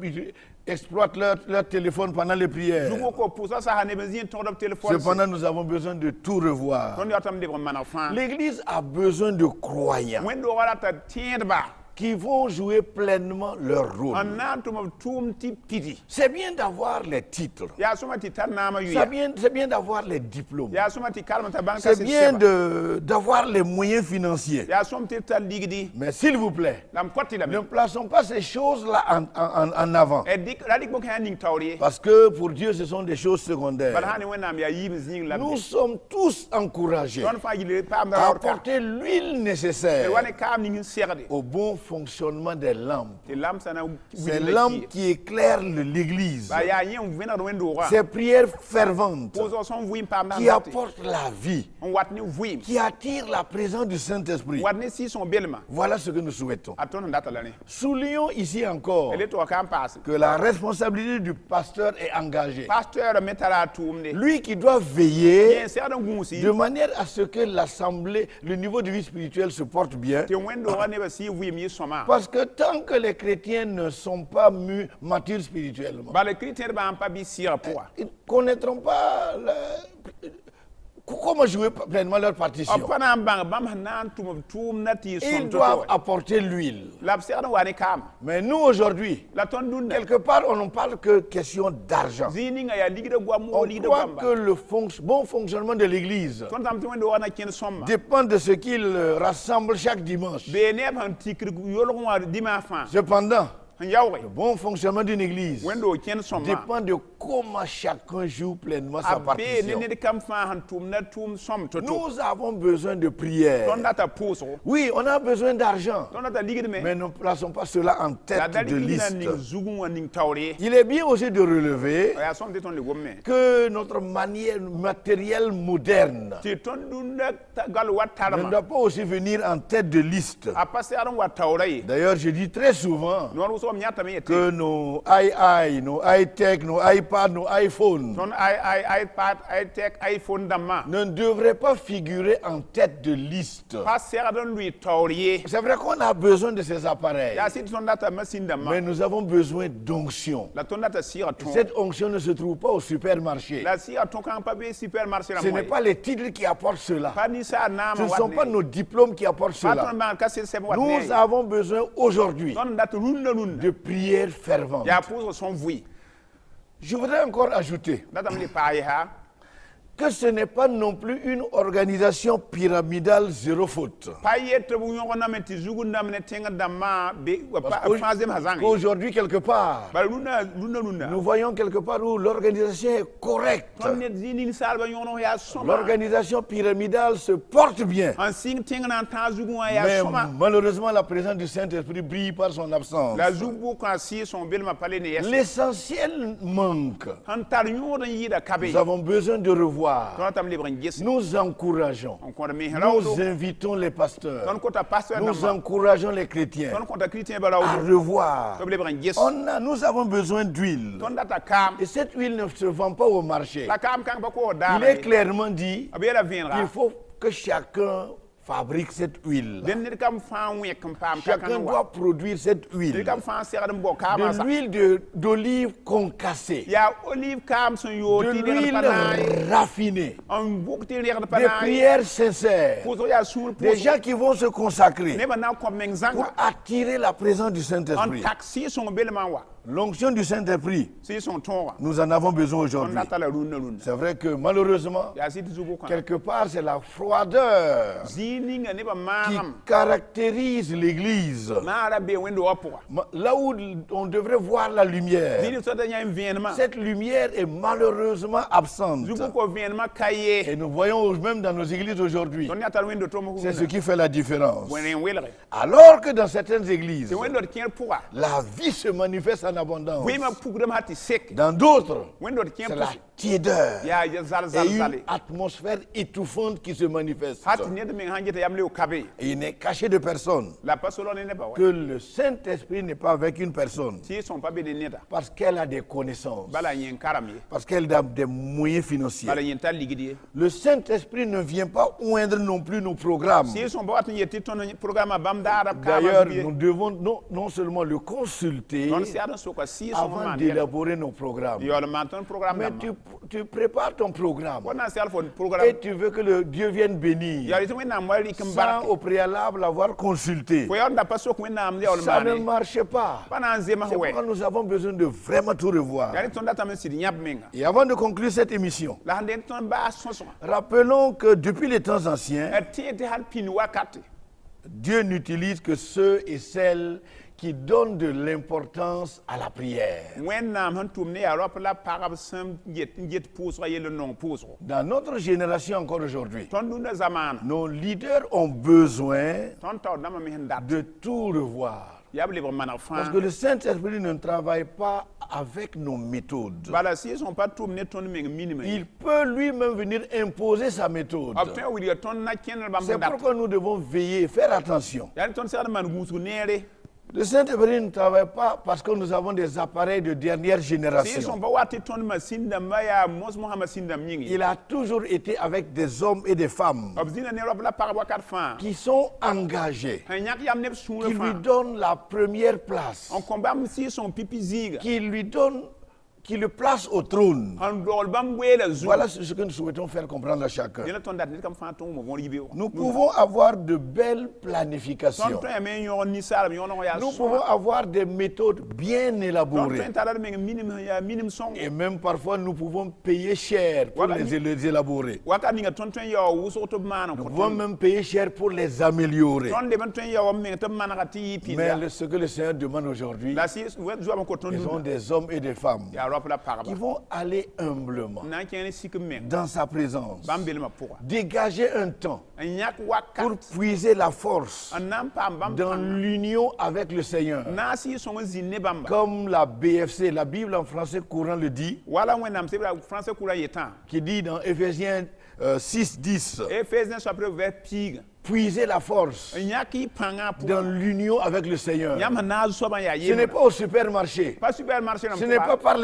exploitent leur téléphone pendant les prières. zu-bʋʋko pʋʋsã sasa neb n zĩig n tõgd b telefon Cependant, nous avons besoin de tout revoir. tõnd yatame lebg n maneg fãa L'Église a besoin de croyants wẽnd-doogã rata tẽedba qui vont jouer pleinement leur rôle. n na n tʋm b tʋʋm tɩ pidi C'est bien d'avoir les titres. yaa sõma tɩ tar naamã C'est yoya bien d'avoir les diplômes. yaa sõma tɩ karem t'a bãng ka C'est sɩd bien sɛba d'avoir les moyens financiers. yaa sõm tɩ d tar ligdi Mais s'il vous plaît, la m kõt ne lame plaçons pas ces choses-là en avant. ra dɩk bõk sã ning taoor ye Parce que pour Dieu, ce sont des choses bala secondaires. sã ne wẽnnaam yaa yiib n zĩig la Nous sommes tous encouragés tõnd fãa yɩl paamda à raood ka apporter l'huile wa nécessaire ne kaam ning n segde au bon fonctionnement des lampes. tɩ lam sã na Ces wilg la lampes kɩ qui éclairent l'église. ba yaa yẽ n vẽnegd wẽnd-doogã Ces prières ferventes pʋʋsg sõn vɩɩm paamda qui apportent la vie, n wat ne vɩɩm qui attirent la présence du Saint-Esprit. wat ne sɩɩsõ belma Voilà ce que nous souhaitons. a tõnd n data la ne Soulignons ici encore ele tɩ wa ka n paase que la responsabilité du pasteur est engagée. pasteur me tara a tʋʋmde Lui qui doit yẽ veiller n segd n gũusi de manière à ce que l'assemblée, le niveau de vie spirituelle se porte bien. tɩ wẽnd-doogã nebã sɩ vɩɩm yɩ sõma Parce que tant que les chrétiens ne sont pas matures spirituellement, bala critère-bã n pa bɩ sɩɩgã pʋga ils ne connaîtront pas comment jouer pleinement leur b partition. pa na n bãng bãmb sẽn na n tʋm b tʋʋmdã tɩ y Ils sõm doivent to-to apporter l'huile. la b segd n wa ne kaama Mais nous, aujourd'hui, la tõnd dũnda quelque part, on ne parle que question d'argent. zĩig ninga yaa ligda goam On oo ligda croit goamba que le bon fonctionnement de l'Église tõnd tame tɩ wẽnd-doogã na kẽnd sõmba dépend de ce qu'il rassemble chaque dimanche. bee neb sẽn tikr yolg wã dĩmã fãa Cependant, n yaooge le bon fonctionnement d'une Église wẽnd-doog kẽnd sõmba dépend de comment chacun joue pleinement a sa bee ne partition. ned kam fãa sẽn tʋmda tʋʋm sõm to-to Nous avons besoin de prière. tõnd data pʋʋsgo Oui, on a besoin d'argent, tõnd data ligdme mais ne plaçons pas cela en la tête da de rɩk liste. ning zugẽ wã ning taoor ye Il est bien aussi de relever yaa sõm tɩ tõnd le gomme que notre manière matérielle moderne tɩ tõnd dũnda gal wa ne tarma doit pas aussi venir en tête de liste. a pa segd n wa taoorã ye D'ailleurs, je dis très souvent noor wʋsg m yãtame yetɩ que nos nos iTech, nos iPads, nos iPhones tõnd ipad itec iphone dãmbã ne devraient pas figurer en tête de liste. pa segd n lʋɩ taoor ye C'est vrai qu'on a besoin de ces appareils, yaa sɩd tõnd data masĩn dãmbã mais nous avons besoin d'onction. la tõnd data sɩɩga tõog Cette onction ne se trouve pas au supermarché. la sɩɩga tõkãng pa bee supermarché Ce n'est rãmb pas les titres qui apportent cela. pa ninsaal Ce naamã ne wat sont pas ne nos diplômes qui apportent pa cela. tõnd bãng ka sɩd sɛb wat Nous ne avons besoin aujourd'hui tõnd n dat rũndã rũndã de prières ferventes. yaa pʋʋsg sõn vɩɩ Je voudrais encore ajouter datame le paa yaa que ce n'est pas non plus une organisation pyramidale zéro faute. pa yetɩ b yõgename tɩ zugundame ne tẽngd dãmbã fãa zemsã zãnge Aujourd'hui, quelque part, bala rũndã nous voyons quelque part où l'organisation est correcte. tõnd ned zĩ ninsaalbã yõgenog yaa sõma L'organisation pyramidale se porte bien. n sɩng tẽngdã n tãag zugẽ wã yaa Mais sõma malheureusement, la présence du Saint-Esprit brille par son absence. la zug-bʋkã sɩɩ sõng belmã pa le ne yɛs L'essentiel manque. n tar yõod n yɩɩda kabe Nous avons besoin de revoir. tõnd tame lebg n ges Nous encourageons. n kõd mes raoodo Nous invitons les pasteurs. tõnd kota pasteur Nous dãmbã encourageons les chrétiens tõnd kõta chrétien bã à raoodo revoir. tɩ b lebg n ges Nous avons besoin d'huile. tõnd data kaam Et cette huile ne se vend pas au marché. la kaam kãng pa koog Il daara est clairement dit b yeela qu'il vẽenega faut que chacun fabrique cette huile. den ned kam fãa wẽk n paam ka Chacun doit produire cette huile. ned kam fãa segd n bao kaamã De sa l'huile d'olive concassée. yaa olive kaam sẽn yoog De tɩ regd l'huile pa naay raffinée. n bʋk tɩ regd pa Des naay prières sincères. pʋʋsg yaa sũur Des pʋʋs gens qui vont se consacrer nebã na n kõb meng pour zãnga attirer la présence du n Saint-Esprit. tak sɩɩ-sõng belmã n wa L'onction du Saint-Esprit, sɩɩ-sõng tõoga nous en avons besoin tõnd aujourd'hui. na tala rũnnã C'est vrai que malheureusement, yaa sɩd zugu kã quelque part, c'est la froideur zĩig ninga nebã qui maagem caractérise l'Église. maara bee wẽnd wa pʋga Là où on devrait voir la lumière, zĩig sõda yã n vẽenemã cette lumière est malheureusement absente. zugu ko vẽenemã ka ye Et nous voyons même dans nos églises aujourd'hui, tõnd yaa tar wẽnd tʋm c'est ce qui fait la différence. bõe n welge Alors que dans certaines églises, tɩ wẽnd d kẽer pʋga la vie se manifeste en abondance. vɩɩmã pugdame ha tɩ sek Dans d'autres, wẽnd d kẽ c'est la pʋs tiédeur yaa zal et zale une atmosphère étouffante qui se manifeste. ha tɩ ned meng sãn get yam leo kabe Et il n'est caché de personne la pa solg ne nebã wa que le Saint-Esprit n'est pas avec une personne tɩ y sõng pa be ne neda parce qu'elle a des connaissances, bala yẽn karem ye parce qu'elle a des moyens financiers. bala yẽn tar ligd ye Le Saint-Esprit ne vient pas oindre non plus nos programmes. tɩ y sõng pa wat n yet tɩ tõnd programmã bãmb daarã b D'ailleurs, kaamã nous devons non seulement le consulter tõnd segd n soka sɩɩ sõng avant maan d'élaborer nos programmes. yaool n maan tõnd program Mais dãmbã tu prépares ton programme fo na n segl fo et program tu veux que le Dieu vienne bénir yaa tɩ wẽnnaam wa rɩk n sans barke au préalable avoir consulté. fo yaool da pa sok wẽnnaam yaool n Ça ne maane marche pas. pa na n zems C'est wɛ pourquoi nous avons besoin de vraiment tout revoir. yaa rɩ tõnd datame n sɩd yãb menga Et avant de conclure cette émission, la sẽn dẽn tõnd baas sõsga rappelons que depuis les temps anciens, d tẽeg tɩ hal pĩnd wakate Dieu n'utilise que ceux et celles qui donnent de l'importance à la prière. wẽnnaam sẽn tʋm ne yaa raop la pagb sẽn get pʋʋsga yell n nong pʋʋsgo Dans notre génération encore aujourd'hui, tõnd dũnã zamaana nos leaders ont besoin tõnd taood dãmbã me sẽn dat de tout revoir. yaa b lebg maneg Parce fãa que le Saint-Esprit ne travaille pas avec nos méthodes. bala sɩɩsẽn pa tʋm ne tõnd meng minime Il peut lui-même venir imposer sa méthode. b tõe n wilga tõnd na kẽnr bãmb C'est sẽn dat pourquoi nous devons veiller, faire attention. yaa rɩ tõnd segd n maan gũusg neere Le Saint-Esprit ne travaille pas parce que nous avons des appareils de dernière sɩɩsẽn génération. pa wa tɩ tõnd masin dãmbã yaa mos-mosã masin dãmb yĩnge Il a toujours été avec des hommes et des femmes b zĩnã ne raop la pagb wakat fãa qui sont engagés, sẽn yãk yam neb sũurã qui lui fãa donnent la première place, n kõ bãmb sɩɩsẽn pipi zĩiga qui le placent au trône. n dogl bãmb weela zu Voilà ce que nous souhaitons faire comprendre à chacun. dẽna tõnd dat ned kam fãa tõng võor yibe wa Nous pouvons avoir de belles tõnd planifications. tõe me n yõg ninsaalb yõneg yaa Nous sõma pouvons avoir des méthodes bien tõnd tõe élaborées. n tara d meng minim sẽn yaa minim sõngo Et même parfois, nous pouvons payer cher pour Voilà. les élaborer. wakat ninga tõnd tõe n yaoa wʋsg tɩ b maan n Nous kõ pouvons tõnd même payer cher pour les améliorer. tõnd leb n tõe n yaoa meng tɩ b manega tɩ yɩ Mais pĩnda ce que le Seigneur demande aujourd'hui, la zoam n kõ tõnd ils sont dũnã des hommes et des femmes yaa raop la qui pagba vont aller humblement n na n kẽ ne sik n meng dans sa présence, bãmb belmã pʋga dégager un temps n yãk pour wakat puiser la force n na n paam bãmb dans pãnga l'union avec le Seigneur. naas yɩ sõng n zĩnd ne bãmba Comme la BFC, la Bible en français courant le dit, wala wẽnnaam sebra français kura yetã qui dit dans Éphésiens 6:10, efɛs chapitre vers piiga puiser la force n yãk y pãngã dans pʋga l'union avec le Seigneur. yãmb sẽn naag soabã yaa Ce n'est yembra pas au supermarché. pa supermarché Ce n'est pas par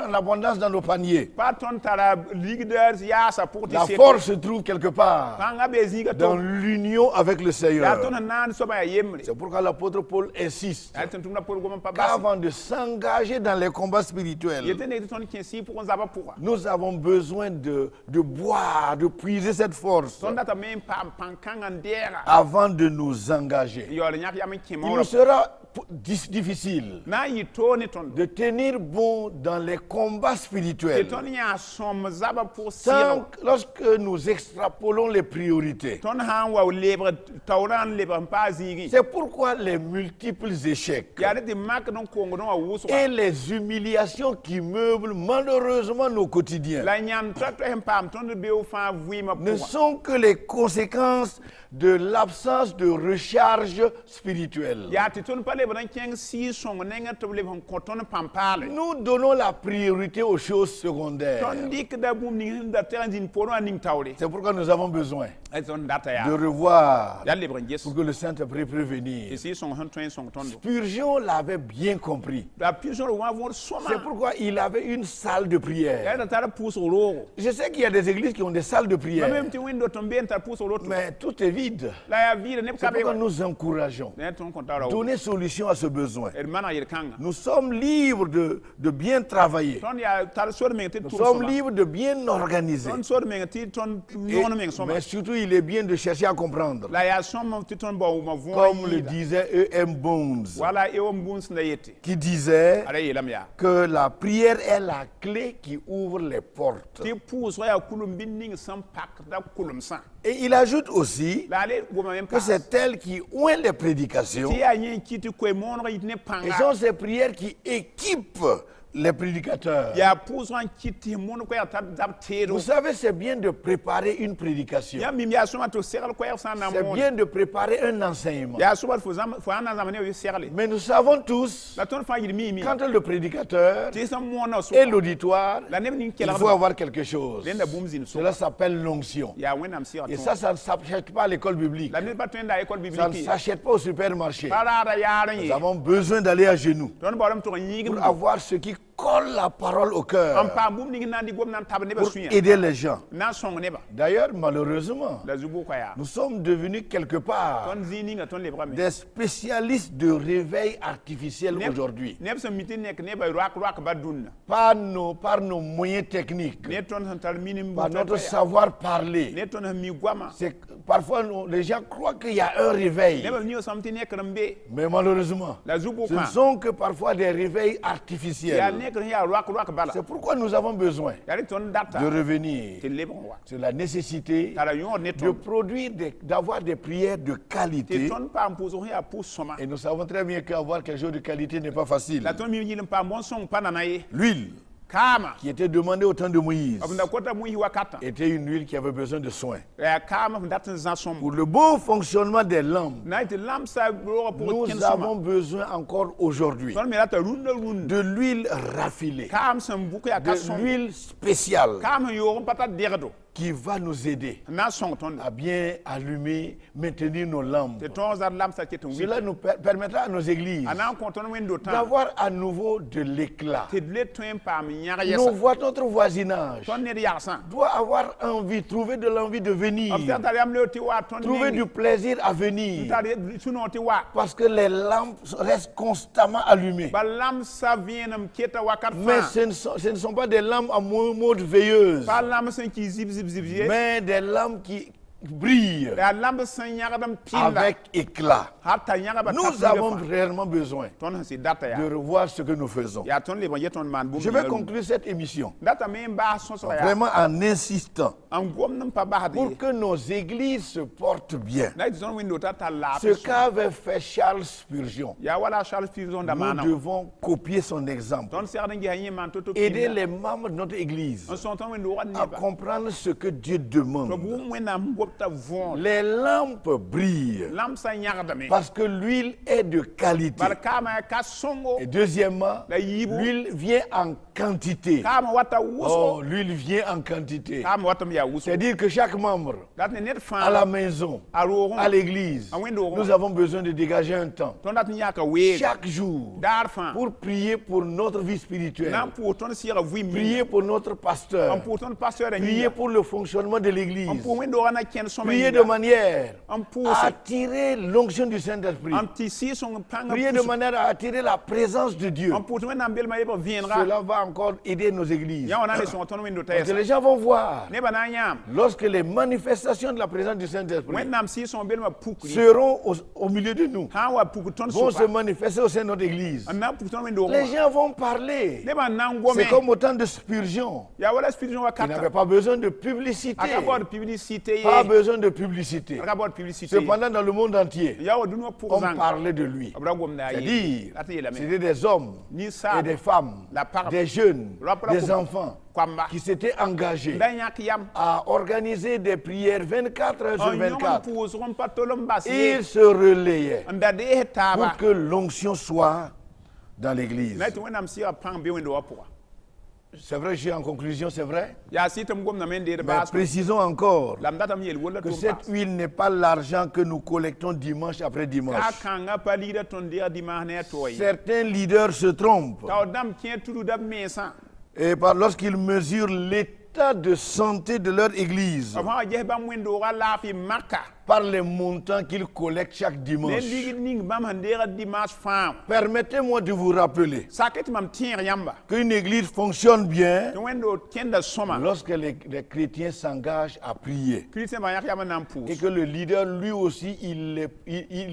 l'abondance dans nos paniers. pa tõnd tara ligdr yaasa pʋg La tɩ force se trouve quelque part pãngã bee zĩiga dans tʋm l'union avec le yaa Seigneur. tõnd sẽn naan soabã yaa yembre C'est pourquoi l'apôtre Paul insiste yaa tɩ tʋmda pʋd gom n pa bas qu'avant de s'engager dans les combats spirituels, yetɩ ne tɩ tõnd kẽ sɩɩ pʋgẽ zabã pʋga nous avons besoin de boire, de puiser cette force tõnd data me n paam pãn-kãngã n deega avant de nous engager. yaool yãk yam n kẽ Il nous maoora sera difficile na n yɩ toog ne tõnd de tenir bon dans les combats tɩ spirituels tõnd yã sõm zabã pʋg sɩɩg lorsque nous extrapolons les priorités. tõnd sã n wa lebg taoorã n lebg n paa zĩigẽ C'est pourquoi les multiples échecs yaa rẽ tɩ makd n kongd n wa wʋsga et les humiliations qui meublent malheureusement nos quotidiens la yãmb t'a tõe n paam tõnd beoog fãa vɩɩmã ne pʋga sont que les conséquences de l'absence de recharge spirituelle. yaa tɩ tõnd pa leb bran keng si song nenga to le hon koton pampale Nous donnons la priorité aux choses secondaires. ton dik da bum ni da tanzin poro aning tawle C'est pourquoi nous avons besoin ay ton data ya de revoir ya le bran jes pour que le Saint-Esprit puisse venir. si song hon twen song tondo Spurgeon l'avait bien compris. da pigeon wa vor soma C'est pourquoi il avait une salle de ya prière. da tara pousse ro Je sais qu'il y a des églises qui ont des salles de prière, même ti window ton ben ta pousse ro mais tout est vide. la ya vide ne C'est ka be pourquoi nous encourageons. ne ton kontara Donner solution à ce besoin. er mana yer kanga Nous sommes libres de bien travailler. ton ya tar sor men ti Nous tout sommes soma libres de bien organiser. ton sor men ti ton Et- non men soma mais surtout, il est bien de chercher à comprendre. la ya soma ti ton bo ma von Comme le disait E.M. Bones, wala e o mbuns na yete qui disait ara yelam ya que la prière est la clé qui ouvre les portes. ti pousse ya kulum binning sam pak da kulum san Et il ajoute aussi la le goma même que pas c'est elle qui oint les prédications. ti ya nyi kiti ko mon ne Et panga sont ces prières qui équipent les prédicateurs. ya pousse wan kiti mon ko ya tab tedo Vous savez, c'est bien de préparer une prédication. ya mim ya soma to segal ko ya san na C'est mon bien de préparer un enseignement. ya soma fo ana zamane yo segal Mais nous savons tous, la ton fa yir mi quand le prédicateur ti sam mon na so et l'auditoire, la ne ni il kela faut avoir quelque chose. den da bumzin so Cela s'appelle l'onction. ya wenam si Et ça ne s'achète pas à l'école biblique. la ne pas ton da école Ça ne biblique s'achète pas au supermarché. para da ya ran Nous yi avons besoin d'aller à genoux ton borom to yigin pour avoir ce qui colle la parole au am cœur, pa bum ni nan di gom nan tab ne ba pour suya aider les gens. na song ne ba D'ailleurs, malheureusement, la zubu ko ya nous sommes devenus quelque part ton zini nga ton le bra me des spécialistes de réveil artificiel aujourd'hui. neb sam miti nek ne ba rak ba dunna Par nos moyens techniques, ne ton tar minim par notre savoir parler. ne ton mi gwama C'est que parfois, les gens croient qu'il y a un réveil. ne ba ni sam ti nek rambe Mais malheureusement, la zubu ce ne ka sont que parfois des réveils ya artificiels. nek ya rak bala C'est pourquoi nous avons besoin ya ri ton data de revenir te le bon wa sur la nécessité tara yon ne de ton produire, d'avoir des prières de te qualité. ton pa mpuzo ya pu soma Et nous savons très bien qu'avoir quelque chose de qualité n'est pas facile. la ton mi yilim pa bon song pa na ye L'huile kama qui était demandée au temps de Moïse abunda kota mu hi wakata était une huile qui avait besoin de soins. ya kama datin za som Pour le bon fonctionnement des lampes, na te lam sa bro pour ken nous soma avons besoin encore aujourd'hui ton mi la ta runda runda de l'huile raffinée, kam sam buku ya ka de som l'huile spéciale kam yo pata derdo qui va nous aider na song ton à bien allumer, maintenir nos lampes. te ton za lam sa keton wi Cela nous permettra à nos églises ana konton wendo tan d'avoir à nouveau de l'éclat. te le ton pa mi nyaga Nos yesa notre voisinage ton ne ya san doit avoir envie, trouver de l'envie de venir, after ta yam le ti wa ton trouver du plaisir à venir, ta suno ti wa parce que les lampes restent constamment allumées. ba lam sa vienam keta wakat Mais fa ce ne sont pas des lampes en mode veilleuse, ba lam san ki zip ye mais des lampes qui brillent da lam san nyaga dam pinda avec éclat. hatta nyaga ba Nous avons réellement besoin ton si data ya de revoir ce que nous faisons. ya ton le bon yeton man bu Je vais conclure cette émission data me ba son so ya vraiment en insistant en gom nam pa ba pour de que nos églises se portent bien. na ton window ta la Ce qu'avait fait Charles Spurgeon, ya wala Charles Filson da nous mana devons copier son exemple. ton ser ngi hanyi man to Aider les membres de notre église on son ton window wan à ba comprendre ce que Dieu to demande. bu wenam gopta von Les lampes brillent lam sa nyaga dame parce que l'huile est de qualité. bar kama ka songo Et deuxièmement, la yibu l'huile vient en quantité. kama wata wuso Oh, l'huile vient en quantité. kama wata ya wuso C'est-à-dire que chaque membre, dat ne net à fa la maison, aro à l'église, nous avons besoin de dégager un temps ton dat nyaka we chaque jour dar fa pour prier pour notre vie spirituelle, nan pour ton sira vu mi prier pour notre pasteur, en pour ton pasteur prier pour le fonctionnement de l'église, en pour window wana ken so prier de manière en pour à attirer l'onction du Saint-Esprit, anti si son panga prier de manière à attirer la présence de Dieu. en pour ton ambel ma yeba viendra Cela va encore aider nos églises. ya wana le son ton window Parce que ta les gens vont voir, ne bana nyam lorsque les manifestations de la présence du Saint-Esprit wenam si son bel ma pukri seront au milieu de nous, ha wa puk ton vont so se manifester au sein de notre église, na pour ton window les gens vont parler. ne ba nan gome C'est comme au temps de Spurgeon. ya wala spirit Il wakata n'avait pas besoin de publicité, akabord publicité pas besoin de publicité. Ka bot publicité. Cependant, dans le monde entier, Ya wadu no pour on zang. parlait de lui. Abra gom na C'est-à-dire, yi. Ati la me. c'était des hommes Ni sa. et des femmes, La par- des jeunes, Rapra des ko- enfants Kwamba. qui s'étaient engagés Dan yak yam. à organiser des prières 24 heures sur On yon 24. pour zon patolom basi. Ils se relayaient Ndade hetaba. pour que l'onction soit dans l'église. Na ti wenam si apang be wendo apwa. C'est vrai, je suis en conclusion, c'est vrai. Ya sitam gom na men de Mais bas. précisons encore Lam datam yel wola que to cette huile n'est pas l'argent que nous collectons dimanche après Ka dimanche. kanga palida ton dia dimane toy. Certains leaders se trompent Taw dam kien tudu dam mesa. et lorsqu'ils mesurent l'état de santé de leur église Avant je bam wendo ga lafi makka. par les montants qu'ils collectent chaque Ne dimanche. ligi ning bam handera dimanche fam. Permettez-moi de vous rappeler Saket mam tien yamba. qu'une église fonctionne bien To wendo kenda soma. lorsque les chrétiens s'engagent à prier Christian ba yak yama nam pous. et que le leader lui aussi il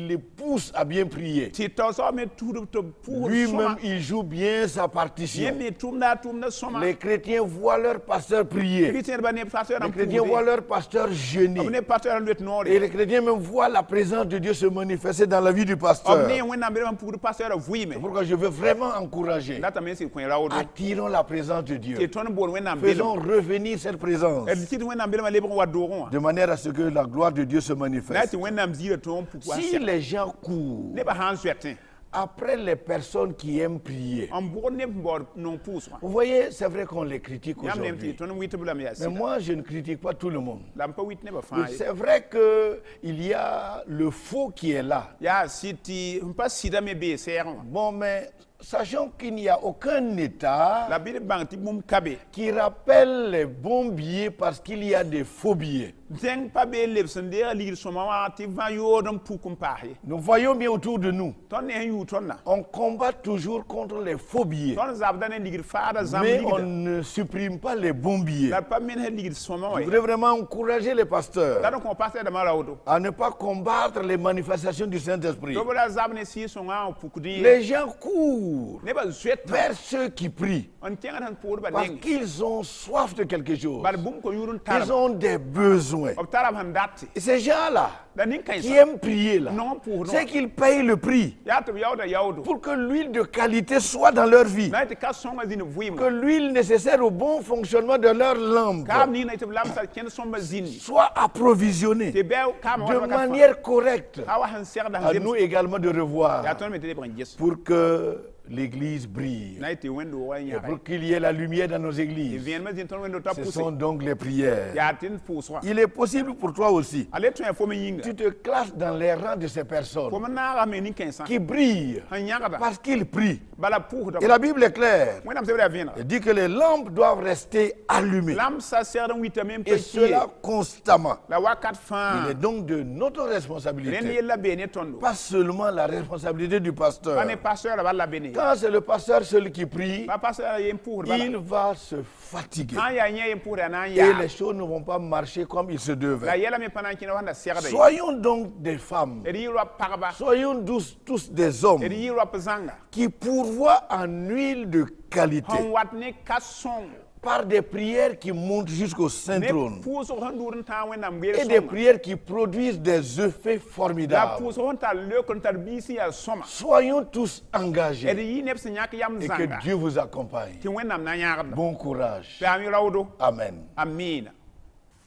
les pousse à bien prier. Ti taw so me tudu to pour Lui-même soma. il joue bien sa Ye partition. me tumda soma. Les chrétiens voient leur pasteur prier. Christian ba ne pasteur Les am chrétiens voient leur pasteur jeûner. Ne pasteur luet nore. Et les chrétiens même voient la présence de Dieu se manifester dans la vie du pasteur. Omne wena be am pour pasteur vui me. Pourquoi je veux vraiment encourager. Data men si kwen rawo do. Attirons la présence de Ti Dieu. ton bol wena be. Faisons revenir cette présence El ti wena be ma lebon wa doron. de manière à ce que la gloire de Dieu se Na manifeste. ti wena mzire ton pour quoi. Si les gens courent Ne ba han certain. après les personnes qui aiment prier, En bourg ne bord non pousse. vous voyez, c'est vrai qu'on les critique Yam nem ti aujourd'hui. ton wit bla me Mais yasi. moi, je ne critique pas tout le monde. Lam pa wit ne ba Oui, fa. c'est vrai qu'il y a le faux qui est là. Ya siti pas sida me be serre. Bon, mais sachant qu'il n'y a aucun État La bi bang ti mum kabe. qui rappelle les bons billets parce qu'il y a des faux billets. Zeng pa be lebsen de li soma wa ti va yo dom pou kum pahe. Nous voyons bien autour de nous. Ton ne yu ton na. On combat toujours contre les faux billets. Ton zab dan ligir faada zam Mais on ligir. ne supprime pas les bons billets. La pa men he ligir soma Je wa. voudrais vraiment encourager les pasteurs Da ko passer de mala odo. à ne pas combattre les manifestations du Saint-Esprit. Do bla zab ne si son nga pou kudi. Les gens courent Ne ba zuet. vers ceux qui prient On tient tan pour ba parce deng. qu'ils ont soif de quelque chose. Bar bum ko yurun Ils taram. ont des besoins. Ob taram han datti. Et ces gens-là Da nin kan qui sa. aiment prier là, Non pour non. c'est qu'ils payent le prix Ya to yawda yawdo. pour que l'huile de qualité soit dans leur vie, Na te ka songa zin vuim. que l'huile nécessaire au bon fonctionnement de leur lampe Kam ni na te lam sa ken somba zin. soit approvisionnée Te be kam de manière correcte. Awa han ser da À zin. nous également de Ya revoir ton me te bran yes. pour que l'Église brille Na te wendo wa et nya. pour qu'il y ait la lumière dans nos Te églises. vien ma zin ton wendo ta Ce pousser. sont donc les prières. Ya tin pousse. Il est possible pour toi aussi. Ale to fo me yinga. Tu te classes dans les rangs de ces Fo personnes me na ga me nin kan sa. qui brillent Han yanga da. parce qu'ils prient. Bala pour da. Et la Bible est claire. Wena me se bra vien. Elle dit que les lampes doivent rester allumées. Lam sa ser dan wita même Et pe cela constamment. La wakat Il fa. est donc de notre Ren responsabilité, yella be ne tondo. pas seulement la responsabilité du pasteur. Pas ne pasteur la la bene. Quand c'est le pasteur seul qui prie, Pas pasteur yem pour bala. il va se fatiguer. Han ya nya yem pour na Et ya. les choses ne vont pas marcher comme il se La devait. yela me panan kina wanda ser da. Soyons donc des femmes, Eri yiro parba. soyons tous des hommes Eri yiro pazanga. qui pourvoient en huile de qualité Han wat ne ka song. par des prières qui montent jusqu'au Saint Ne Trône pouso han durun ta wena mbel et des song. prières qui produisent des effets La formidables. pouso hon ta le kon ta bisi ya soma. Soyons tous Eri engagés yi nep senyak yam et que zanga. Dieu vous accompagne. Ti wena na nyaar. Bon courage. Pe ami rawdo. Amen. Amin.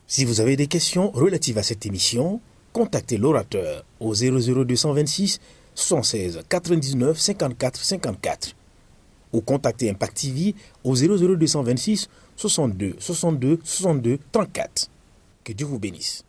Si vous avez des questions relatives à cette émission, contactez l'orateur au 00226 76 99 54 54 ou contactez Impact TV au 00226 62 62 62 34. Que Dieu vous bénisse.